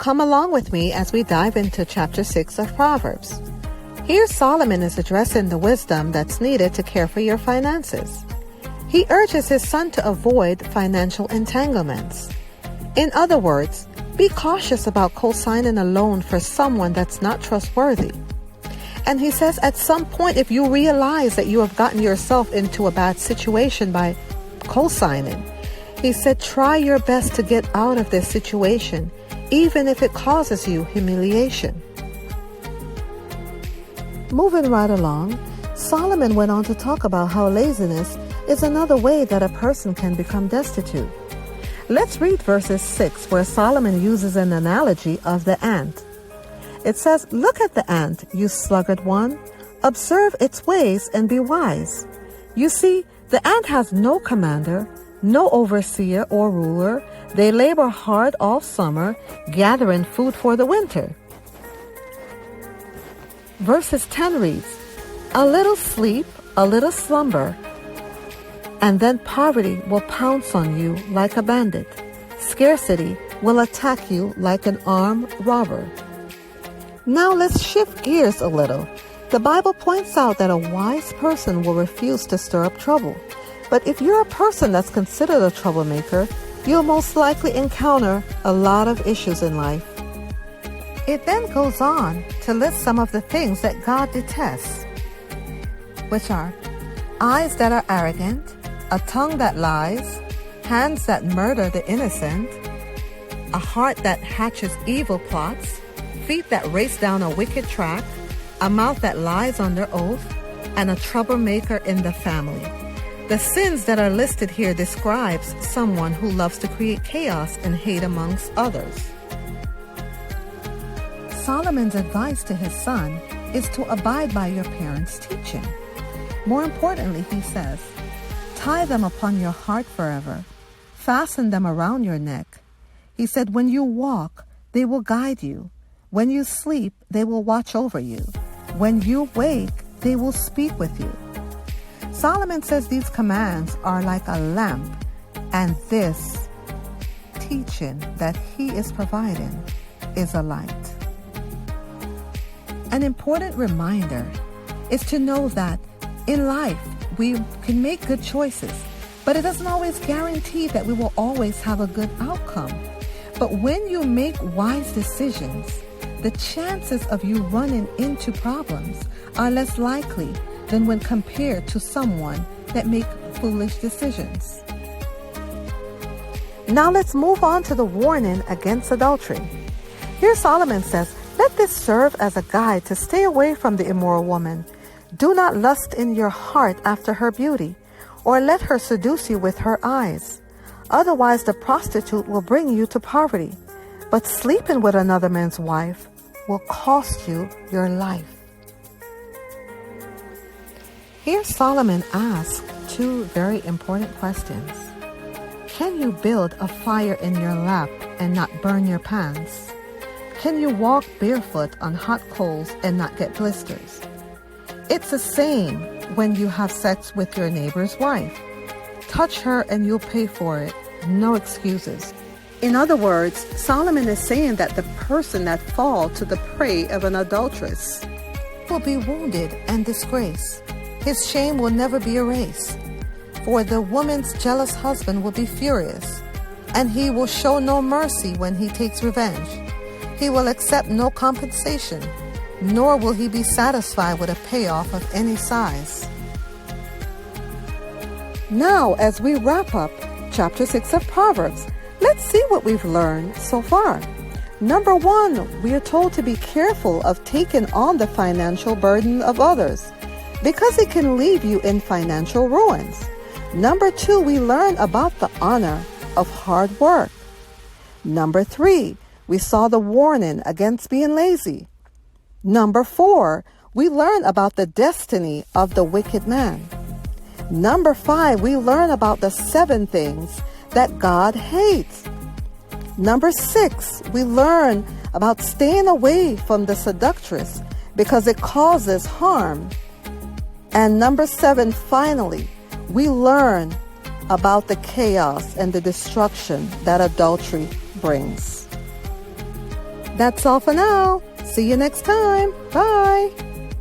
Come along with me as we dive into chapter 6 of Proverbs. Here Solomon is addressing the wisdom that's needed to care for your finances. He urges his son to avoid financial entanglements. In other words, be cautious about co-signing a loan for someone that's not trustworthy. And he says at some point, if you realize that you have gotten yourself into a bad situation by co-signing, he said, try your best to get out of this situation, even if it causes you humiliation. Moving right along, Solomon went on to talk about how laziness is another way that a person can become destitute. Let's read verses 6, where Solomon uses an analogy of the ant. It says, "Look at the ant, you sluggard one. Observe its ways and be wise." You see, the ant has no commander, no overseer or ruler. They labor hard all summer, gathering food for the winter. Verses 10 reads, "A little sleep, a little slumber, and then poverty will pounce on you like a bandit. Scarcity will attack you like an armed robber." Now let's shift gears a little. The Bible points out that a wise person will refuse to stir up trouble. But if you're a person that's considered a troublemaker, you'll most likely encounter a lot of issues in life. It then goes on to list some of the things that God detests, which are eyes that are arrogant, a tongue that lies, hands that murder the innocent, a heart that hatches evil plots, feet that race down a wicked track, a mouth that lies under oath, and a troublemaker in the family. The sins that are listed here describes someone who loves to create chaos and hate amongst others. Solomon's advice to his son is to abide by your parents' teaching. More importantly, he says, tie them upon your heart forever. Fasten them around your neck. He said, when you walk, they will guide you. When you sleep, they will watch over you. When you wake, they will speak with you. Solomon says these commands are like a lamp, and this teaching that he is providing is a light. An important reminder is to know that in life we can make good choices, but it doesn't always guarantee that we will always have a good outcome. But when you make wise decisions, the chances of you running into problems are less likely than when compared to someone that makes foolish decisions. Now let's move on to the warning against adultery. Here Solomon says, let this serve as a guide to stay away from the immoral woman. Do not lust in your heart after her beauty, or let her seduce you with her eyes. Otherwise the prostitute will bring you to poverty, but sleeping with another man's wife will cost you your life. Here Solomon asks two very important questions. Can you build a fire in your lap and not burn your pants? Can you walk barefoot on hot coals and not get blisters? It's the same when you have sex with your neighbor's wife. Touch her and you'll pay for it. No excuses. In other words, Solomon is saying that the person that falls to the prey of an adulteress will be wounded and disgraced. His shame will never be erased. For the woman's jealous husband will be furious, and he will show no mercy when he takes revenge. He will accept no compensation, nor will he be satisfied with a payoff of any size. Now, as we wrap up chapter 6 of Proverbs, let's see what we've learned so far. Number 1, we are told to be careful of taking on the financial burden of others, because it can leave you in financial ruins. Number 2, we learn about the honor of hard work. Number 3, we saw the warning against being lazy. Number 4, we learn about the destiny of the wicked man. Number 5, we learn about the 7 things that God hates. Number 6, we learn about staying away from the seductress because it causes harm. And number 7, finally, we learn about the chaos and the destruction that adultery brings. That's all for now. See you next time. Bye.